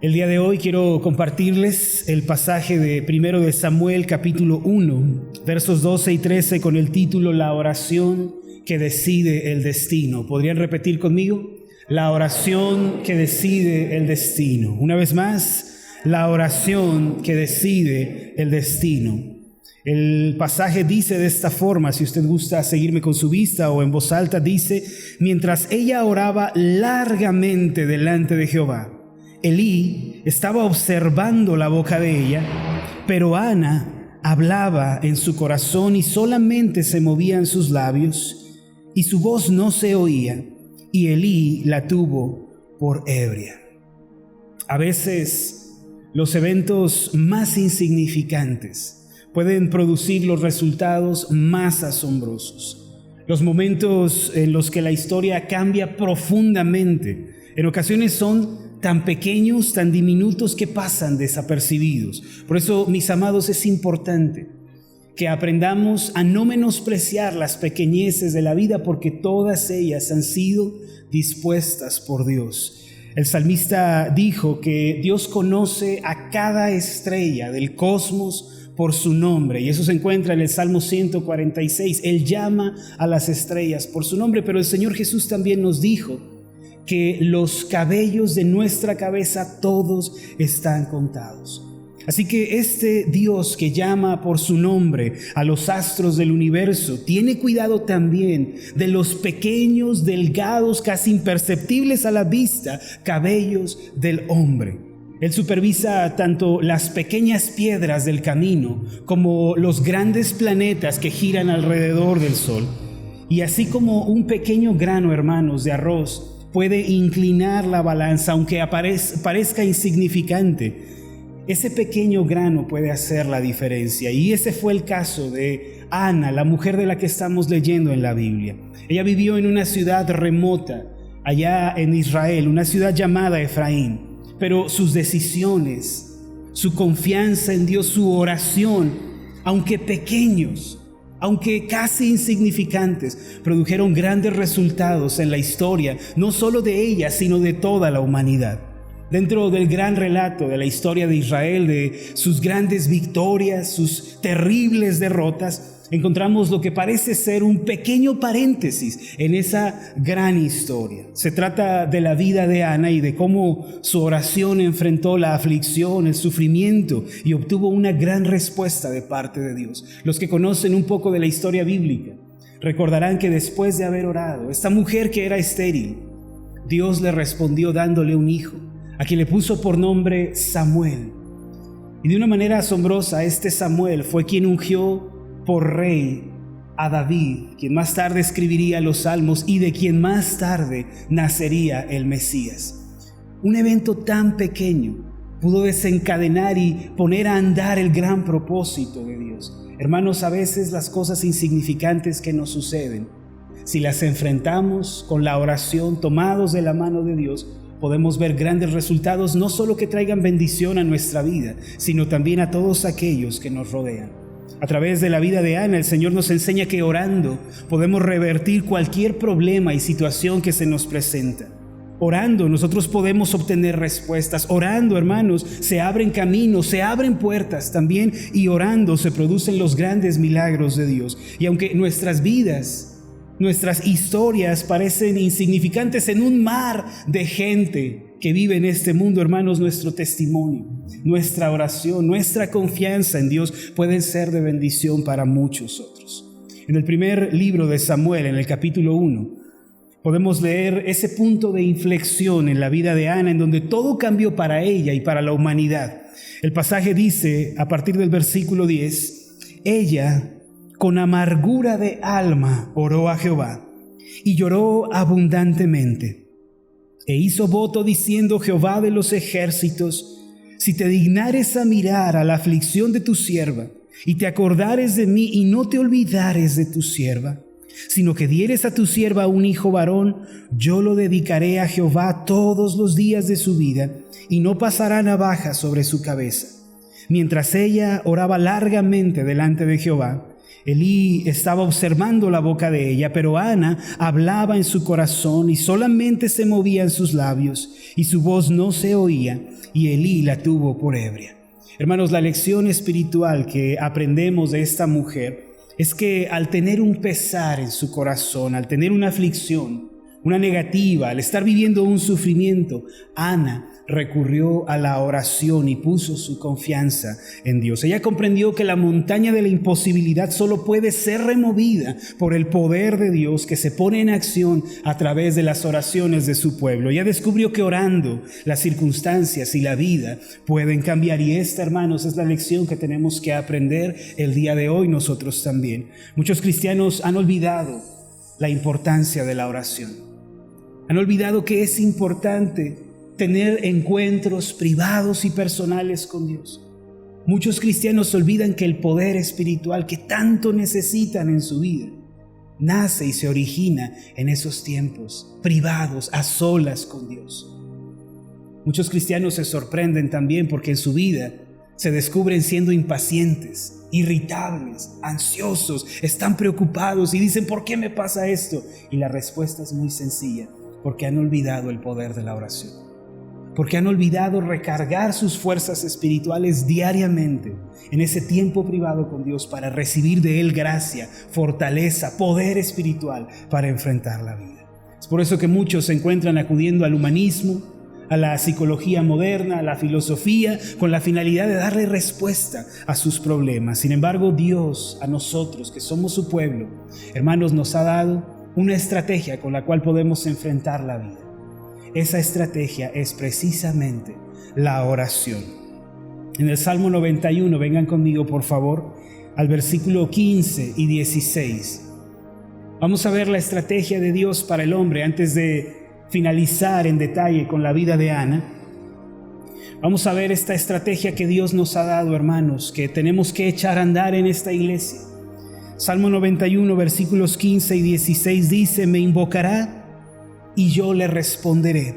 El día de hoy quiero compartirles el pasaje de 1 de Samuel capítulo 1, versos 12 y 13 con el título La oración que decide el destino. ¿Podrían repetir conmigo? La oración que decide el destino. Una vez más, la oración que decide el destino. El pasaje dice de esta forma, si usted gusta seguirme con su vista o en voz alta, dice: mientras ella oraba largamente delante de Jehová, Elí estaba observando la boca de ella, pero Ana hablaba en su corazón y solamente se movían sus labios, y su voz no se oía, y Elí la tuvo por ebria. A veces los eventos más insignificantes pueden producir los resultados más asombrosos. Los momentos en los que la historia cambia profundamente, en ocasiones son tan pequeños, tan diminutos que pasan desapercibidos. Por eso, mis amados, es importante que aprendamos a no menospreciar las pequeñeces de la vida, porque todas ellas han sido dispuestas por Dios. El salmista dijo que Dios conoce a cada estrella del cosmos por su nombre, y eso se encuentra en el Salmo 146. Él llama a las estrellas por su nombre, pero el Señor Jesús también nos dijo que los cabellos de nuestra cabeza todos están contados. Así que este Dios que llama por su nombre a los astros del universo tiene cuidado también de los pequeños, delgados, casi imperceptibles a la vista cabellos del hombre. Él supervisa tanto las pequeñas piedras del camino como los grandes planetas que giran alrededor del sol. Y así como un pequeño grano, hermanos, de arroz puede inclinar la balanza, aunque parezca insignificante, ese pequeño grano puede hacer la diferencia. Y ese fue el caso de Ana, la mujer de la que estamos leyendo en la Biblia. Ella vivió en una ciudad remota, allá en Israel, una ciudad llamada Efraín. Pero sus decisiones, su confianza en Dios, su oración, aunque pequeños, aunque casi insignificantes, produjeron grandes resultados en la historia, no solo de ella, sino de toda la humanidad. Dentro del gran relato de la historia de Israel, de sus grandes victorias, sus terribles derrotas, encontramos lo que parece ser un pequeño paréntesis en esa gran historia. Se trata de la vida de Ana y de cómo su oración enfrentó la aflicción, el sufrimiento, y obtuvo una gran respuesta de parte de Dios. Los que conocen un poco de la historia bíblica recordarán que después de haber orado, esta mujer que era estéril, Dios le respondió dándole un hijo, a quien le puso por nombre Samuel. Y de una manera asombrosa, este Samuel fue quien ungió por rey a David, quien más tarde escribiría los Salmos y de quien más tarde nacería el Mesías. Un evento tan pequeño pudo desencadenar y poner a andar el gran propósito de Dios. Hermanos, a veces las cosas insignificantes que nos suceden, si las enfrentamos con la oración, tomados de la mano de Dios, podemos ver grandes resultados, no solo que traigan bendición a nuestra vida, sino también a todos aquellos que nos rodean. A través de la vida de Ana, el Señor nos enseña que orando podemos revertir cualquier problema y situación que se nos presenta. Orando nosotros podemos obtener respuestas. Orando, hermanos, se abren caminos, se abren puertas también, y orando se producen los grandes milagros de Dios. Y aunque nuestras vidas, nuestras historias parecen insignificantes en un mar de gente que vive en este mundo, hermanos, nuestro testimonio, nuestra oración, nuestra confianza en Dios pueden ser de bendición para muchos otros. En el primer libro de Samuel, en el capítulo 1, podemos leer ese punto de inflexión en la vida de Ana, en donde todo cambió para ella y para la humanidad. El pasaje dice, a partir del versículo 10, ella con amargura de alma oró a Jehová y lloró abundantemente. E hizo voto diciendo: Jehová de los ejércitos, si te dignares a mirar a la aflicción de tu sierva, y te acordares de mí, y no te olvidares de tu sierva, sino que dieres a tu sierva un hijo varón, yo lo dedicaré a Jehová todos los días de su vida, y no pasará navaja sobre su cabeza. Mientras ella oraba largamente delante de Jehová, Elí estaba observando la boca de ella, pero Ana hablaba en su corazón y solamente se movían sus labios y su voz no se oía, y Elí la tuvo por ebria. Hermanos, la lección espiritual que aprendemos de esta mujer es que al tener un pesar en su corazón, al tener una aflicción, una negativa, al estar viviendo un sufrimiento, Ana recurrió a la oración y puso su confianza en Dios. Ella comprendió que la montaña de la imposibilidad solo puede ser removida por el poder de Dios que se pone en acción a través de las oraciones de su pueblo. Ella descubrió que orando las circunstancias y la vida pueden cambiar, y esta, hermanos, es la lección que tenemos que aprender el día de hoy nosotros también. Muchos cristianos han olvidado la importancia de la oración. Han olvidado que es importante tener encuentros privados y personales con Dios. Muchos cristianos olvidan que el poder espiritual que tanto necesitan en su vida nace y se origina en esos tiempos privados, a solas con Dios. Muchos cristianos se sorprenden también porque en su vida se descubren siendo impacientes, irritables, ansiosos, están preocupados y dicen: ¿por qué me pasa esto? Y la respuesta es muy sencilla: porque han olvidado el poder de la oración, porque han olvidado recargar sus fuerzas espirituales diariamente en ese tiempo privado con Dios para recibir de Él gracia, fortaleza, poder espiritual para enfrentar la vida. Es por eso que muchos se encuentran acudiendo al humanismo, a la psicología moderna, a la filosofía, con la finalidad de darle respuesta a sus problemas. Sin embargo, Dios, a nosotros que somos su pueblo, hermanos, nos ha dado una estrategia con la cual podemos enfrentar la vida. Esa estrategia es precisamente la oración. En el Salmo 91, vengan conmigo por favor, al versículo 15 y 16. Vamos a ver la estrategia de Dios para el hombre antes de finalizar en detalle con la vida de Ana. Vamos a ver esta estrategia que Dios nos ha dado, hermanos, que tenemos que echar a andar en esta iglesia. Salmo 91, versículos 15 y 16 dice: me invocará y yo le responderé.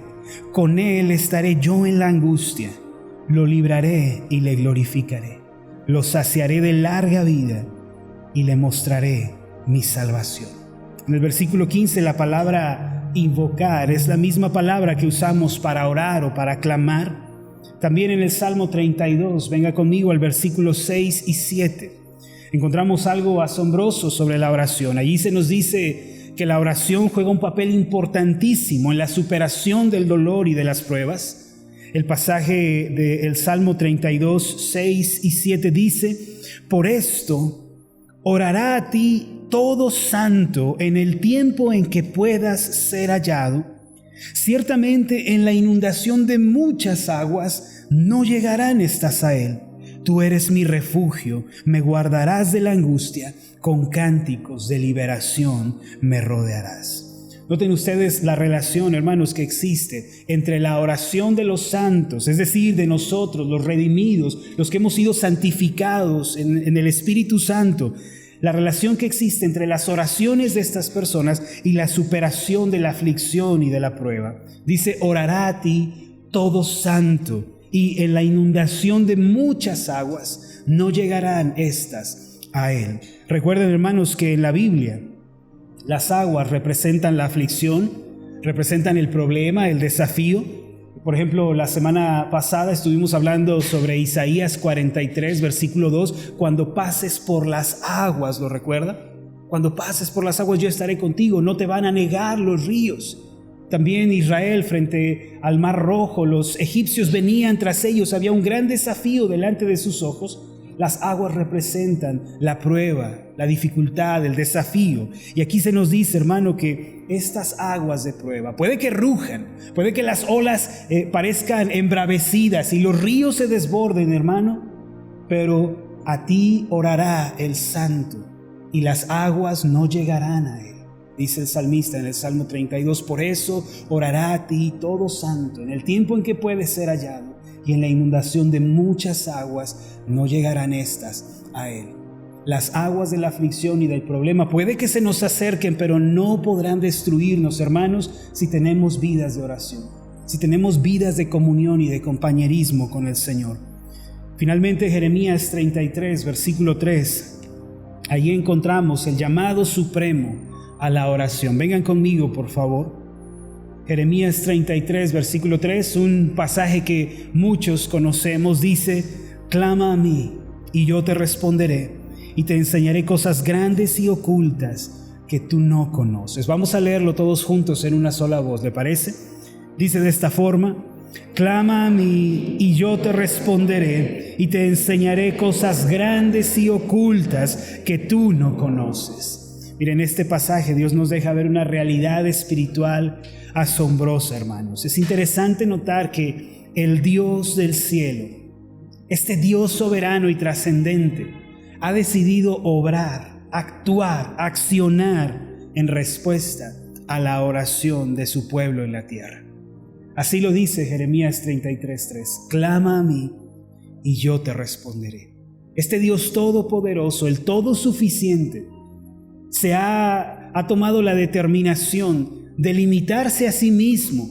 Con él estaré yo en la angustia. Lo libraré y le glorificaré. Lo saciaré de larga vida y le mostraré mi salvación. En el versículo 15, la palabra invocar es la misma palabra que usamos para orar o para clamar. También en el Salmo 32, venga conmigo al versículo 6 y 7. Encontramos algo asombroso sobre la oración. Allí se nos dice que la oración juega un papel importantísimo en la superación del dolor y de las pruebas. El pasaje del Salmo 32, 6 y 7 dice: por esto orará a ti todo santo en el tiempo en que puedas ser hallado. Ciertamente en la inundación de muchas aguas no llegarán estas a él. Tú eres mi refugio, me guardarás de la angustia, con cánticos de liberación me rodearás. Noten ustedes la relación, hermanos, que existe entre la oración de los santos, es decir, de nosotros, los redimidos, los que hemos sido santificados en el Espíritu Santo, la relación que existe entre las oraciones de estas personas y la superación de la aflicción y de la prueba. Dice: orará a ti todo santo. Y en la inundación de muchas aguas no llegarán estas a él. Recuerden, hermanos, que en la Biblia las aguas representan la aflicción, representan el problema, el desafío. Por ejemplo, la semana pasada estuvimos hablando sobre Isaías 43, versículo 2, cuando pases por las aguas, ¿lo recuerda? Cuando pases por las aguas yo estaré contigo, no te van a negar los ríos. También Israel frente al Mar Rojo, los egipcios venían tras ellos, había un gran desafío delante de sus ojos. Las aguas representan la prueba, la dificultad, el desafío. Y aquí se nos dice, hermano, que estas aguas de prueba, puede que rujan, puede que las olas parezcan embravecidas y los ríos se desborden, hermano, pero a ti orará el santo y las aguas no llegarán a él. Dice el salmista en el Salmo 32, por eso orará a ti todo santo en el tiempo en que puede ser hallado, y en la inundación de muchas aguas no llegarán estas a él. Las aguas de la aflicción y del problema puede que se nos acerquen, pero no podrán destruirnos, hermanos, si tenemos vidas de oración, si tenemos vidas de comunión y de compañerismo con el Señor. Finalmente, Jeremías 33, versículo 3. Allí encontramos el llamado supremo a la oración. Vengan conmigo, por favor. Jeremías 33, versículo 3, un pasaje que muchos conocemos, dice: clama a mí y yo te responderé y te enseñaré cosas grandes y ocultas que tú no conoces. Vamos a leerlo todos juntos en una sola voz, ¿le parece? Dice de esta forma: clama a mí y yo te responderé y te enseñaré cosas grandes y ocultas que tú no conoces. Miren, en este pasaje Dios nos deja ver una realidad espiritual asombrosa, hermanos. Es interesante notar que el Dios del cielo, este Dios soberano y trascendente, ha decidido obrar, actuar, accionar en respuesta a la oración de su pueblo en la tierra. Así lo dice Jeremías 33:3: clama a mí y yo te responderé. Este Dios todopoderoso, el todo suficiente, se ha tomado la determinación de limitarse a sí mismo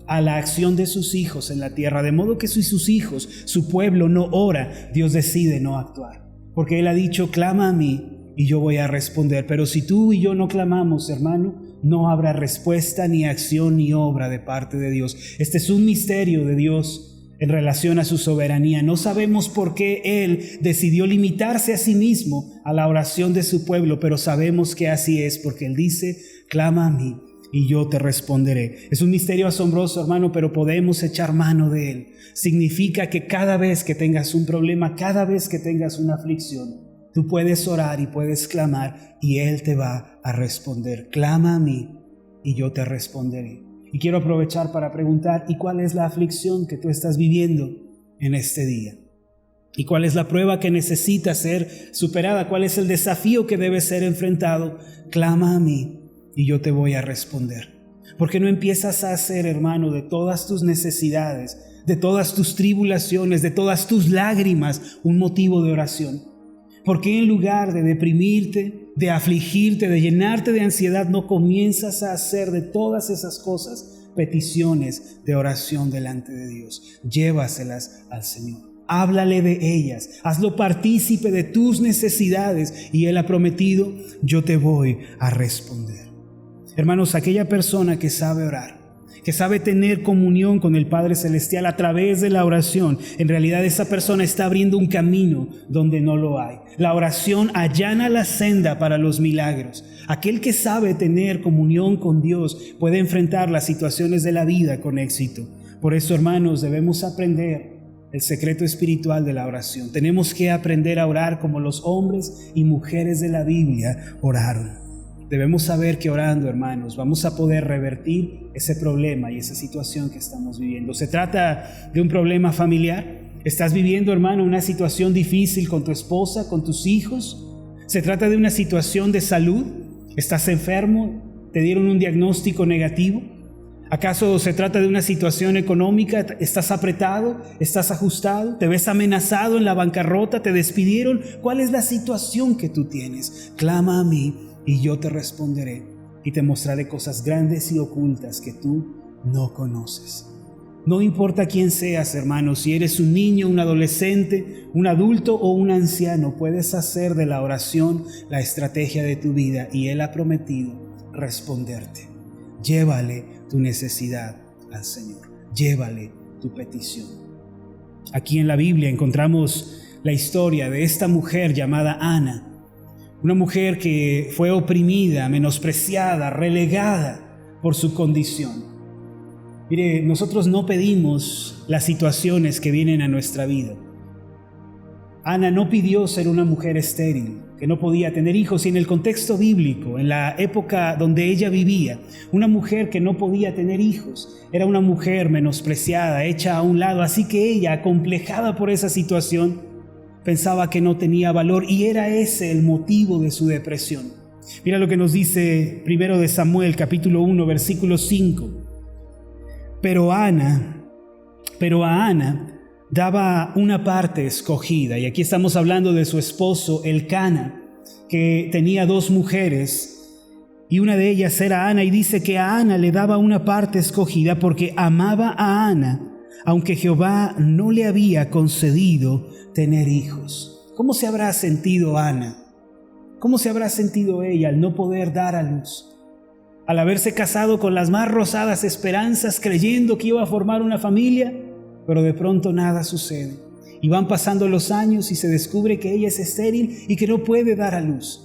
a la acción de sus hijos en la tierra, de modo que si sus hijos, su pueblo, no ora, Dios decide no actuar, porque Él ha dicho: clama a mí y yo voy a responder. Pero si tú y yo no clamamos, hermano, no habrá respuesta, ni acción, ni obra de parte de Dios. Este es un misterio de Dios en relación a su soberanía. No sabemos por qué Él decidió limitarse a sí mismo a la oración de su pueblo, pero sabemos que así es, porque Él dice: clama a mí y yo te responderé. Es un misterio asombroso, hermano, pero podemos echar mano de él. Significa que cada vez que tengas un problema, cada vez que tengas una aflicción, tú puedes orar y puedes clamar y él te va a responder. Clama a mí y yo te responderé. Y quiero aprovechar para preguntar: ¿y cuál es la aflicción que tú estás viviendo en este día? ¿Y cuál es la prueba que necesita ser superada? ¿Cuál es el desafío que debe ser enfrentado? Clama a mí y yo te voy a responder. ¿Por qué no empiezas a hacer, hermano, de todas tus necesidades, de todas tus tribulaciones, de todas tus lágrimas, un motivo de oración? ¿Por qué en lugar de deprimirte, de afligirte, de llenarte de ansiedad, no comienzas a hacer de todas esas cosas peticiones de oración delante de Dios? Llévaselas al Señor. Háblale de ellas, hazlo partícipe de tus necesidades y Él ha prometido: yo te voy a responder. Hermanos, aquella persona que sabe orar, que sabe tener comunión con el Padre Celestial a través de la oración, en realidad esa persona está abriendo un camino donde no lo hay. La oración allana la senda para los milagros. Aquel que sabe tener comunión con Dios puede enfrentar las situaciones de la vida con éxito. Por eso, hermanos, debemos aprender el secreto espiritual de la oración. Tenemos que aprender a orar como los hombres y mujeres de la Biblia oraron. Debemos saber que orando, hermanos, vamos a poder revertir ese problema y esa situación que estamos viviendo. ¿Se trata de un problema familiar? ¿Estás viviendo, hermano, una situación difícil con tu esposa, con tus hijos? ¿Se trata de una situación de salud? ¿Estás enfermo? ¿Te dieron un diagnóstico negativo? ¿Acaso se trata de una situación económica? ¿Estás apretado? ¿Estás ajustado? ¿Te ves amenazado en la bancarrota? ¿Te despidieron? ¿Cuál es la situación que tú tienes? Clama a mí y yo te responderé y te mostraré cosas grandes y ocultas que tú no conoces. No importa quién seas, hermano, si eres un niño, un adolescente, un adulto o un anciano, puedes hacer de la oración la estrategia de tu vida y Él ha prometido responderte. Llévale tu necesidad al Señor. Llévale tu petición. Aquí en la Biblia encontramos la historia de esta mujer llamada Ana. Una mujer que fue oprimida, menospreciada, relegada por su condición. Mire, nosotros no pedimos las situaciones que vienen a nuestra vida. Ana no pidió ser una mujer estéril, que no podía tener hijos, y en el contexto bíblico, en la época donde ella vivía, una mujer que no podía tener hijos era una mujer menospreciada, hecha a un lado, así que ella, acomplejada por esa situación, pensaba que no tenía valor y era ese el motivo de su depresión. Mira lo que nos dice 1 Samuel capítulo 1 versículo 5. Pero a Ana daba una parte escogida, y aquí estamos hablando de su esposo Elcana, que tenía 2 mujeres y una de ellas era Ana, y dice que a Ana le daba una parte escogida porque amaba a Ana, aunque Jehová no le había concedido tener hijos. ¿Cómo se habrá sentido Ana ¿Cómo se habrá sentido ella al no poder dar a luz? Al haberse casado con las más rosadas esperanzas, creyendo que iba a formar una familia, pero de pronto nada sucede. Y van pasando los años y se descubre que ella es estéril y que no puede dar a luz.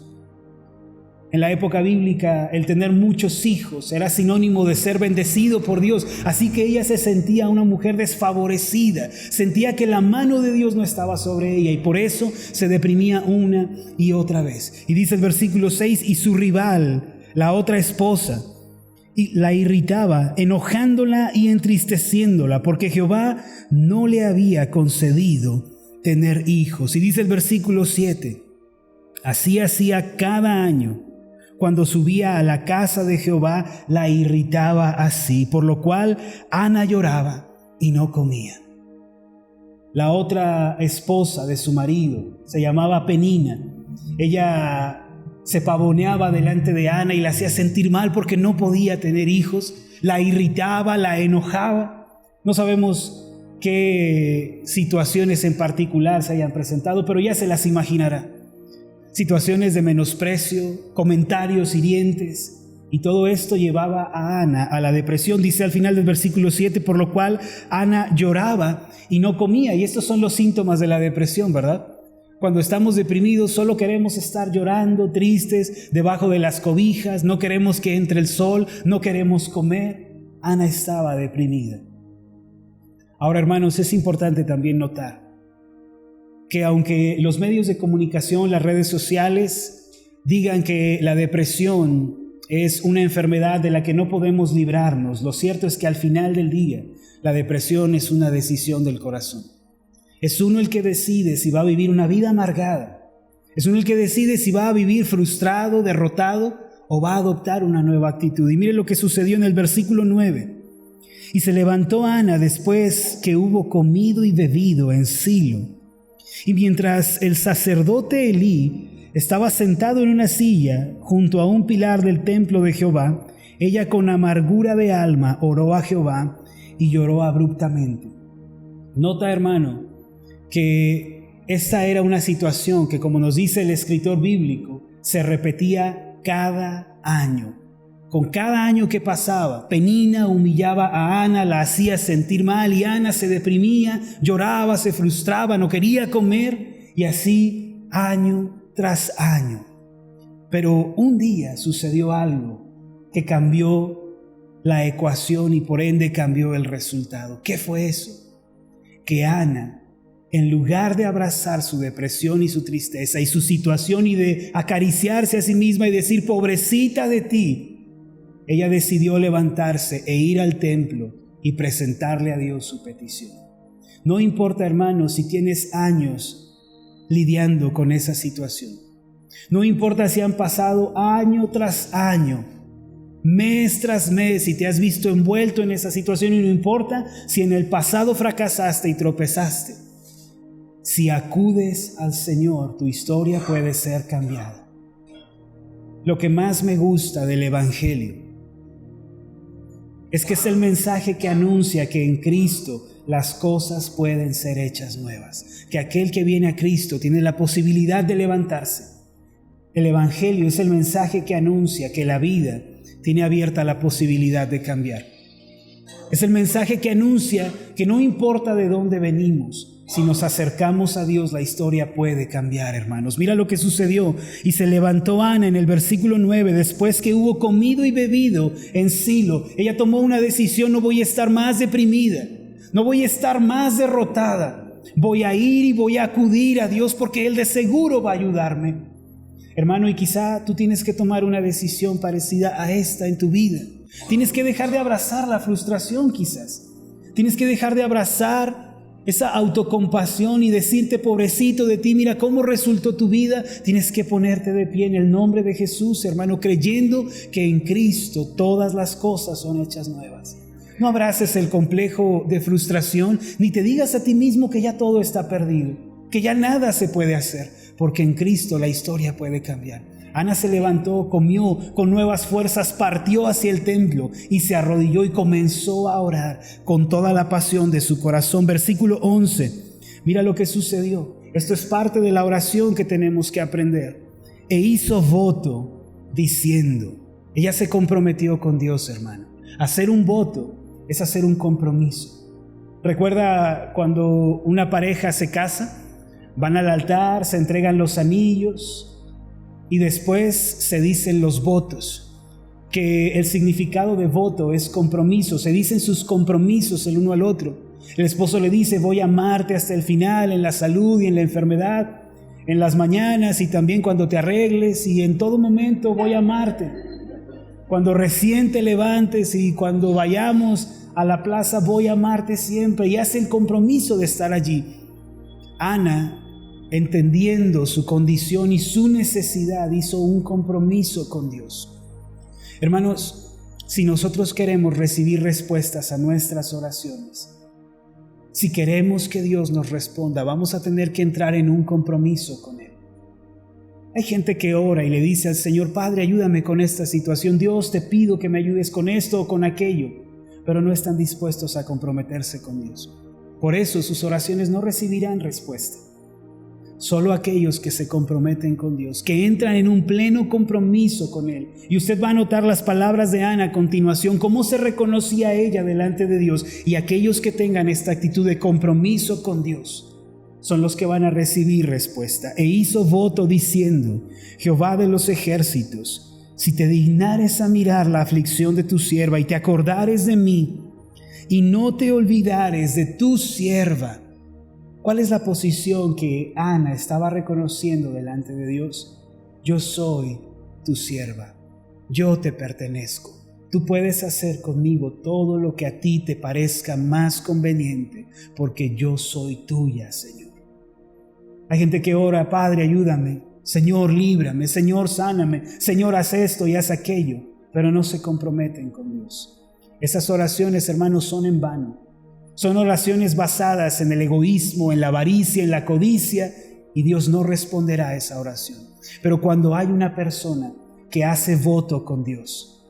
En la época bíblica, el tener muchos hijos era sinónimo de ser bendecido por Dios. Así que ella se sentía una mujer desfavorecida. Sentía que la mano de Dios no estaba sobre ella y por eso se deprimía una y otra vez. Y dice el versículo 6, y su rival, la otra esposa, y la irritaba, enojándola y entristeciéndola, porque Jehová no le había concedido tener hijos. Y dice el versículo 7, así hacía cada año. Cuando subía a la casa de Jehová, la irritaba así, por lo cual Ana lloraba y no comía. La otra esposa de su marido se llamaba Penina. Ella se pavoneaba delante de Ana y la hacía sentir mal porque no podía tener hijos. La irritaba, la enojaba. No sabemos qué situaciones en particular se hayan presentado, pero ya se las imaginará. Situaciones de menosprecio, comentarios hirientes, y todo esto llevaba a Ana a la depresión. Dice al final del versículo 7, por lo cual Ana lloraba y no comía. Y estos son los síntomas de la depresión, ¿verdad? Cuando estamos deprimidos solo queremos estar llorando, tristes, debajo de las cobijas, no queremos que entre el sol, no queremos comer. Ana estaba deprimida. Ahora, hermanos, es importante también notar que aunque los medios de comunicación, las redes sociales, digan que la depresión es una enfermedad de la que no podemos librarnos, lo cierto es que al final del día, la depresión es una decisión del corazón. Es uno el que decide si va a vivir una vida amargada. Es uno el que decide si va a vivir frustrado, derrotado, o va a adoptar una nueva actitud. Y mire lo que sucedió en el versículo 9. Y se levantó Ana después que hubo comido y bebido en Silo. Y mientras el sacerdote Elí estaba sentado en una silla junto a un pilar del templo de Jehová, ella con amargura de alma oró a Jehová y lloró abruptamente. Nota, hermano, que esta era una situación que, como nos dice el escritor bíblico, se repetía cada año. Con cada año que pasaba, Penina humillaba a Ana, la hacía sentir mal y Ana se deprimía, lloraba, se frustraba, no quería comer y así año tras año. Pero un día sucedió algo que cambió la ecuación y por ende cambió el resultado. ¿Qué fue eso? Que Ana, en lugar de abrazar su depresión y su tristeza y su situación y de acariciarse a sí misma y decir, pobrecita de ti, ella decidió levantarse e ir al templo y presentarle a Dios su petición. No importa, hermano, si tienes años lidiando con esa situación. No importa si han pasado año tras año, mes tras mes y te has visto envuelto en esa situación, y no importa si en el pasado fracasaste y tropezaste. Si acudes al Señor, tu historia puede ser cambiada. Lo que más me gusta del Evangelio es que es el mensaje que anuncia que en Cristo las cosas pueden ser hechas nuevas, que aquel que viene a Cristo tiene la posibilidad de levantarse. El Evangelio es el mensaje que anuncia que la vida tiene abierta la posibilidad de cambiar. Es el mensaje que anuncia que no importa de dónde venimos, si nos acercamos a Dios, la historia puede cambiar, hermanos. Mira lo que sucedió. Y se levantó Ana en el versículo 9, después que hubo comido y bebido en Silo. Ella tomó una decisión: no voy a estar más deprimida, no voy a estar más derrotada. Voy a ir y voy a acudir a Dios porque Él de seguro va a ayudarme. Hermano, y quizá tú tienes que tomar una decisión parecida a esta en tu vida. Tienes que dejar de abrazar la frustración quizás. Tienes que dejar de abrazar esa autocompasión y decirte, pobrecito de ti, mira cómo resultó tu vida. Tienes que ponerte de pie en el nombre de Jesús, hermano, creyendo que en Cristo todas las cosas son hechas nuevas. No abraces el complejo de frustración, ni te digas a ti mismo que ya todo está perdido, que ya nada se puede hacer, porque en Cristo la historia puede cambiar. Ana se levantó, comió con nuevas fuerzas, partió hacia el templo y se arrodilló y comenzó a orar con toda la pasión de su corazón. Versículo 11, mira lo que sucedió. Esto es parte de la oración que tenemos que aprender. e hizo voto diciendo. Ella se comprometió con Dios, hermano. Hacer un voto es hacer un compromiso. ¿Recuerda cuando una pareja se casa? Van al altar, se entregan los anillos y después se dicen los votos. Que el significado de voto es compromiso. Se dicen sus compromisos el uno al otro. El esposo le dice: voy a amarte hasta el final, en la salud y en la enfermedad, en las mañanas y también cuando te arregles, y en todo momento voy a amarte. Cuando recién te levantes y cuando vayamos a la plaza, voy a amarte siempre. Y hace el compromiso de estar allí. Ana, entendiendo su condición y su necesidad, hizo un compromiso con Dios. Hermanos, si nosotros queremos recibir respuestas a nuestras oraciones, si queremos que Dios nos responda, vamos a tener que entrar en un compromiso con Él. Hay gente que ora y le dice al Señor: Padre, ayúdame con esta situación. Dios, te pido que me ayudes con esto o con aquello. Pero no están dispuestos a comprometerse con Dios. Por eso sus oraciones no recibirán respuesta. Solo aquellos que se comprometen con Dios, que entran en un pleno compromiso con Él. Y usted va a notar las palabras de Ana a continuación, cómo se reconocía ella delante de Dios. Y aquellos que tengan esta actitud de compromiso con Dios son los que van a recibir respuesta. E hizo voto diciendo: Jehová de los ejércitos, si te dignares a mirar la aflicción de tu sierva y te acordares de mí y no te olvidares de tu sierva. ¿Cuál es la posición que Ana estaba reconociendo delante de Dios? Yo soy tu sierva, yo te pertenezco. Tú puedes hacer conmigo todo lo que a ti te parezca más conveniente, porque yo soy tuya, Señor. Hay gente que ora: Padre, ayúdame, Señor, líbrame, Señor, sáname, Señor, haz esto y haz aquello, pero no se comprometen con Dios. Esas oraciones, hermanos, son en vano. Son oraciones basadas en el egoísmo, en la avaricia, en la codicia, y Dios no responderá a esa oración. Pero cuando hay una persona que hace voto con Dios,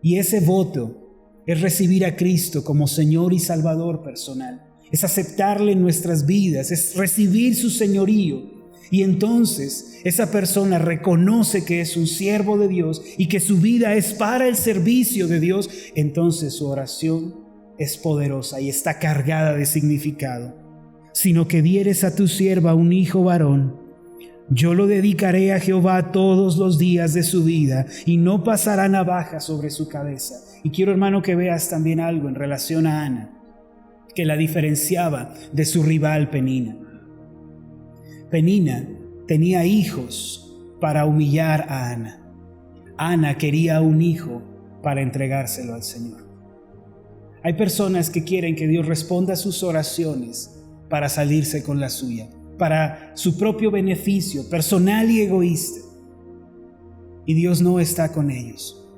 y ese voto es recibir a Cristo como Señor y Salvador personal, es aceptarle en nuestras vidas, es recibir su señorío, y entonces esa persona reconoce que es un siervo de Dios y que su vida es para el servicio de Dios, entonces su oración es poderosa y está cargada de significado. Sino que dieres a tu sierva un hijo varón, yo lo dedicaré a Jehová todos los días de su vida, y no pasará navaja sobre su cabeza. Y quiero, hermano, que veas también algo en relación a Ana, que la diferenciaba de su rival Penina. Penina tenía hijos para humillar a Ana. Ana quería un hijo para entregárselo al Señor. Hay personas que quieren que Dios responda a sus oraciones para salirse con la suya, para su propio beneficio personal y egoísta. Y Dios no está con ellos.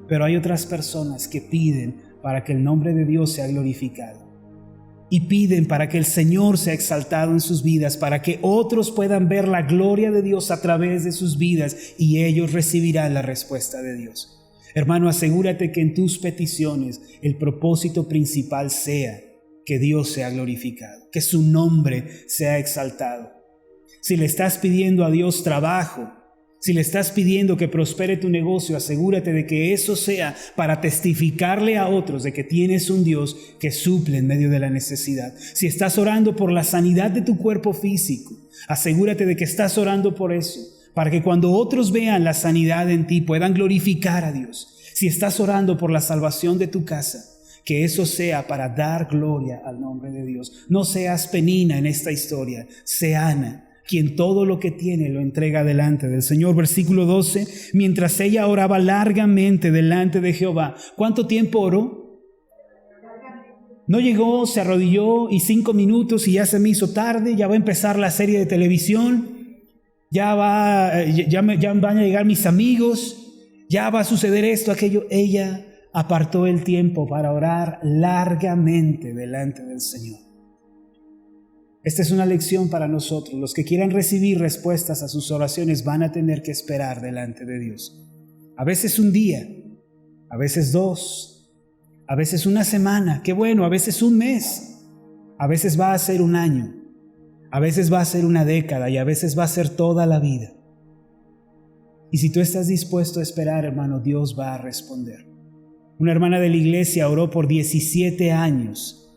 Pero hay otras personas que piden para que el nombre de Dios sea glorificado. Y piden para que el Señor sea exaltado en sus vidas, para que otros puedan ver la gloria de Dios a través de sus vidas, y ellos recibirán la respuesta de Dios. Hermano, asegúrate que en tus peticiones el propósito principal sea que Dios sea glorificado, que su nombre sea exaltado. Si le estás pidiendo a Dios trabajo, si le estás pidiendo que prospere tu negocio, asegúrate de que eso sea para testificarle a otros de que tienes un Dios que suple en medio de la necesidad. Si estás orando por la sanidad de tu cuerpo físico, asegúrate de que estás orando por eso, para que cuando otros vean la sanidad en ti puedan glorificar a Dios. Si estás orando por la salvación de tu casa, que eso sea para dar gloria al nombre de Dios. No seas Penina en esta historia, sea Ana, quien todo lo que tiene lo entrega delante del Señor. Versículo 12, mientras ella oraba largamente delante de Jehová. ¿Cuánto tiempo oró? No llegó, se arrodilló y 5 minutos y ya se me hizo tarde, ya va a empezar la serie de televisión. Ya van a llegar mis amigos, ya va a suceder esto, aquello. Ella apartó el tiempo para orar largamente delante del Señor. Esta es una lección para nosotros. Los que quieran recibir respuestas a sus oraciones van a tener que esperar delante de Dios. A veces un día, a veces 2, a veces una semana, qué bueno, a veces un mes, a veces va a ser un año. A veces va a ser una década y a veces va a ser toda la vida. Y si tú estás dispuesto a esperar, hermano, Dios va a responder. Una hermana de la iglesia oró por 17 años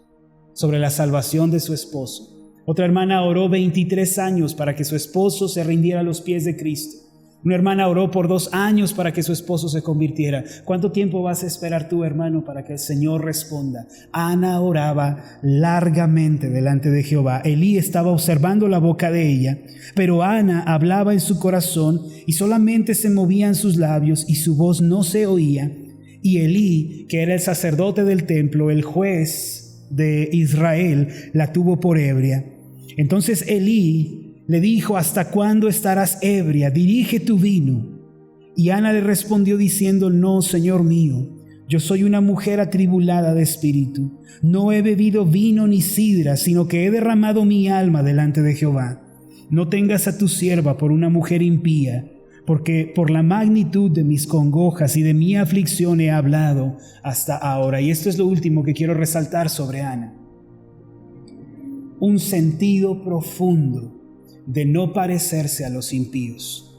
sobre la salvación de su esposo. Otra hermana oró 23 años para que su esposo se rindiera a los pies de Cristo. Una hermana oró por 2 años para que su esposo se convirtiera. ¿Cuánto tiempo vas a esperar tú, hermano, para que el Señor responda? Ana oraba largamente delante de Jehová. Elí estaba observando la boca de ella, pero Ana hablaba en su corazón y solamente se movían sus labios y su voz no se oía. Y Elí, que era el sacerdote del templo, el juez de Israel, la tuvo por ebria. Entonces Elí le dijo: ¿hasta cuándo estarás ebria? Dirige tu vino. Y Ana le respondió diciendo: no, Señor mío, yo soy una mujer atribulada de espíritu. No he bebido vino ni sidra, sino que he derramado mi alma delante de Jehová. No tengas a tu sierva por una mujer impía, porque por la magnitud de mis congojas y de mi aflicción he hablado hasta ahora. Y esto es lo último que quiero resaltar sobre Ana. Un sentido profundo de no parecerse a los impíos.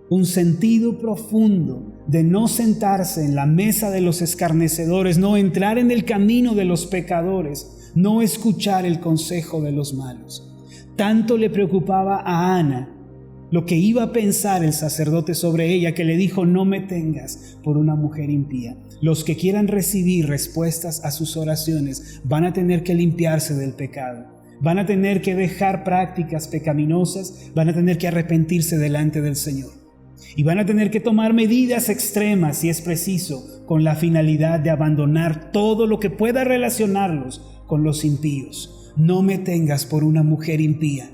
Un sentido profundo de no sentarse en la mesa de los escarnecedores, no entrar en el camino de los pecadores, no escuchar el consejo de los malos. Tanto le preocupaba a Ana lo que iba a pensar el sacerdote sobre ella, que le dijo: no me tengas por una mujer impía. Los que quieran recibir respuestas a sus oraciones van a tener que limpiarse del pecado. Van a tener que dejar prácticas pecaminosas, van a tener que arrepentirse delante del Señor. Y van a tener que tomar medidas extremas, si es preciso, con la finalidad de abandonar todo lo que pueda relacionarlos con los impíos. No me tengas por una mujer impía.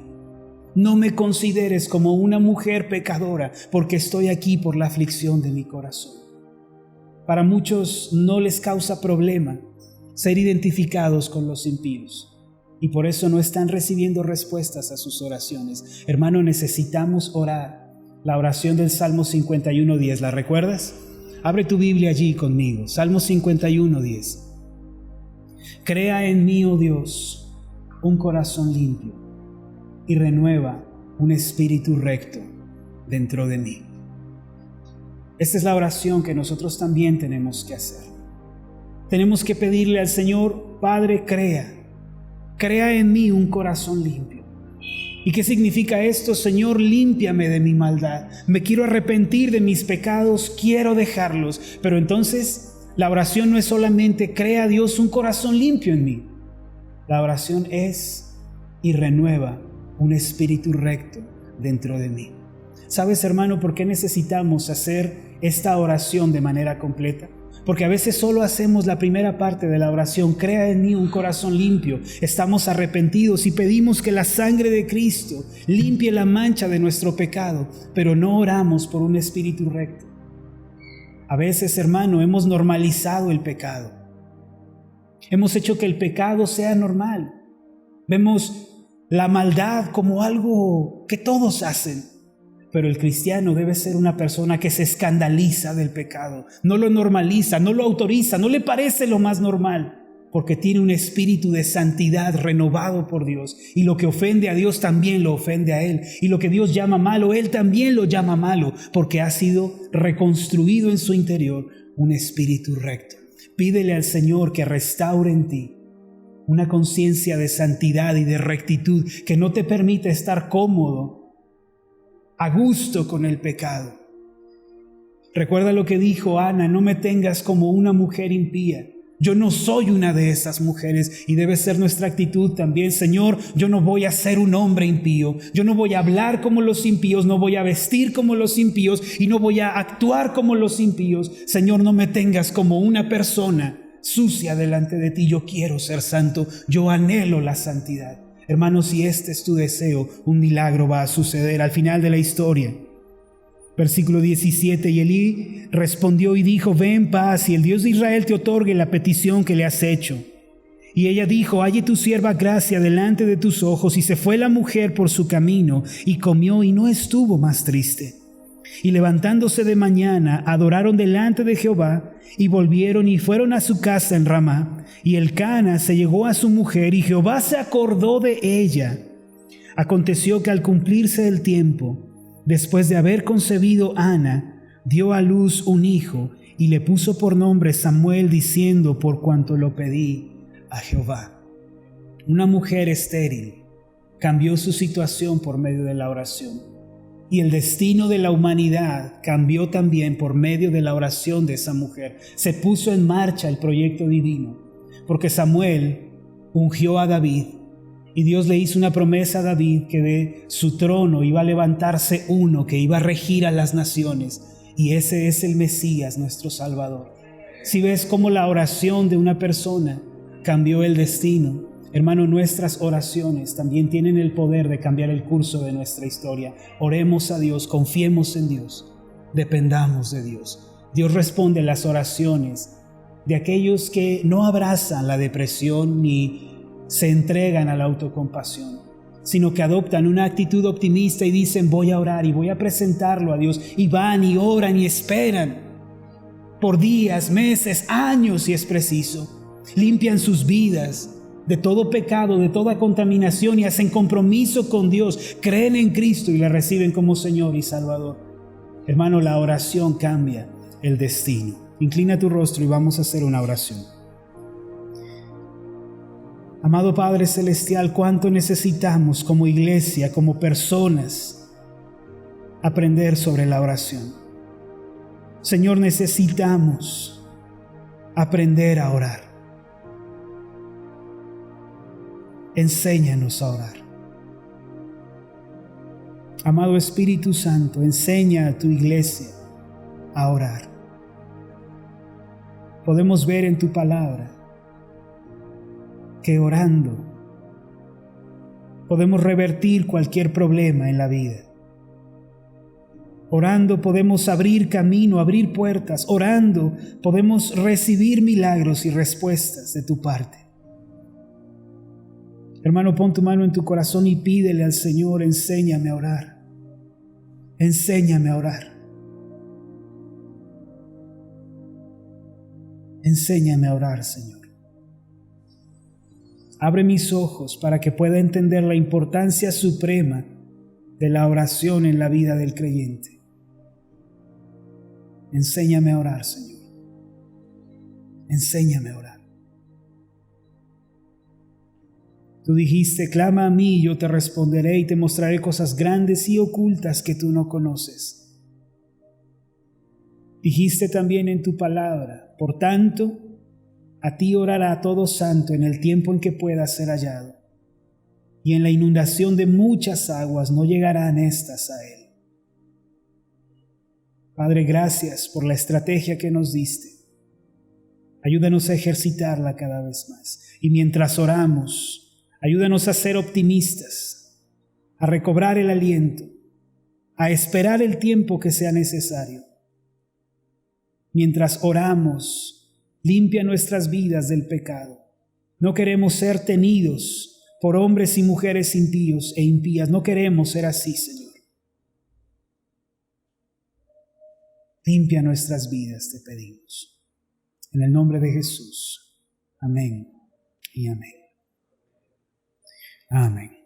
No me consideres como una mujer pecadora, porque estoy aquí por la aflicción de mi corazón. Para muchos no les causa problema ser identificados con los impíos. Y por eso no están recibiendo respuestas a sus oraciones. Hermano, necesitamos orar la oración del Salmo 51:10. ¿La recuerdas? Abre tu Biblia allí conmigo. Salmo 51:10. Crea en mí, oh Dios, un corazón limpio y renueva un espíritu recto dentro de mí. Esta es la oración que nosotros también tenemos que hacer. Tenemos que pedirle al Señor: Padre, crea en mí un corazón limpio. ¿Y qué significa esto? Señor, límpiame de mi maldad. Me quiero arrepentir de mis pecados, quiero dejarlos. Pero entonces la oración no es solamente: crea Dios un corazón limpio en mí. La oración es: y renueva un espíritu recto dentro de mí. ¿Sabes, hermano, por qué necesitamos hacer esta oración de manera completa? Porque a veces solo hacemos la primera parte de la oración: crea en mí un corazón limpio. Estamos arrepentidos y pedimos que la sangre de Cristo limpie la mancha de nuestro pecado, pero no oramos por un espíritu recto. A veces, hermano, hemos normalizado el pecado. Hemos hecho que el pecado sea normal. Vemos la maldad como algo que todos hacen. Pero el cristiano debe ser una persona que se escandaliza del pecado, no lo normaliza, no lo autoriza, no le parece lo más normal, porque tiene un espíritu de santidad renovado por Dios, y lo que ofende a Dios también lo ofende a Él, y lo que Dios llama malo, Él también lo llama malo, porque ha sido reconstruido en su interior un espíritu recto. Pídele al Señor que restaure en ti una conciencia de santidad y de rectitud que no te permite estar cómodo, a gusto con el pecado. Recuerda lo que dijo Ana: no me tengas como una mujer impía. Yo no soy una de esas mujeres, y debe ser nuestra actitud también. Señor, yo no voy a ser un hombre impío, yo no voy a hablar como los impíos, no voy a vestir como los impíos y no voy a actuar como los impíos. Señor, no me tengas como una persona sucia delante de ti. Yo quiero ser santo, yo anhelo la santidad. Hermanos, si este es tu deseo, un milagro va a suceder al final de la historia. Versículo 17, y Elí respondió y dijo: ve en paz, y el Dios de Israel te otorgue la petición que le has hecho. Y ella dijo: halle tu sierva gracia delante de tus ojos. Y se fue la mujer por su camino, y comió, y no estuvo más triste. Y levantándose de mañana, adoraron delante de Jehová, y volvieron y fueron a su casa en Ramá. Y Elcana se llegó a su mujer, y Jehová se acordó de ella. Aconteció que al cumplirse el tiempo, después de haber concebido Ana, dio a luz un hijo y le puso por nombre Samuel, diciendo: por cuanto lo pedí a Jehová. Una mujer estéril cambió su situación por medio de la oración. Y el destino de la humanidad cambió también por medio de la oración de esa mujer. Se puso en marcha el proyecto divino, porque Samuel ungió a David. Y Dios le hizo una promesa a David que de su trono iba a levantarse uno que iba a regir a las naciones. Y ese es el Mesías, nuestro Salvador. Si ves cómo la oración de una persona cambió el destino, hermano, nuestras oraciones también tienen el poder de cambiar el curso de nuestra historia. Oremos a Dios, confiemos en Dios, dependamos de Dios. Dios responde las oraciones de aquellos que no abrazan la depresión ni se entregan a la autocompasión, sino que adoptan una actitud optimista y dicen: voy a orar y voy a presentarlo a Dios, y van y oran y esperan por días, meses, años si es preciso. Limpian sus vidas de todo pecado, de toda contaminación, y hacen compromiso con Dios, creen en Cristo y le reciben como Señor y Salvador. Hermano, la oración cambia el destino. Inclina tu rostro y vamos a hacer una oración. Amado Padre Celestial, cuánto necesitamos como iglesia, como personas, aprender sobre la oración. Señor, necesitamos aprender a orar. Enséñanos a orar. Amado Espíritu Santo, enseña a tu iglesia a orar. Podemos ver en tu palabra que orando podemos revertir cualquier problema en la vida. Orando podemos abrir camino, abrir puertas. Orando podemos recibir milagros y respuestas de tu parte. Hermano, pon tu mano en tu corazón y pídele al Señor: enséñame a orar. Enséñame a orar. Enséñame a orar, Señor. Abre mis ojos para que pueda entender la importancia suprema de la oración en la vida del creyente. Enséñame a orar, Señor. Enséñame a orar. Tú dijiste: clama a mí y yo te responderé y te mostraré cosas grandes y ocultas que tú no conoces. Dijiste también en tu palabra: por tanto, a ti orará todo santo en el tiempo en que pueda ser hallado, y en la inundación de muchas aguas no llegarán estas a él. Padre, gracias por la estrategia que nos diste. Ayúdanos a ejercitarla cada vez más. Y mientras oramos, ayúdanos a ser optimistas, a recobrar el aliento, a esperar el tiempo que sea necesario. Mientras oramos, limpia nuestras vidas del pecado. No queremos ser tenidos por hombres y mujeres impíos e impías. No queremos ser así, Señor. Limpia nuestras vidas, te pedimos. En el nombre de Jesús. Amén y amén. Amén.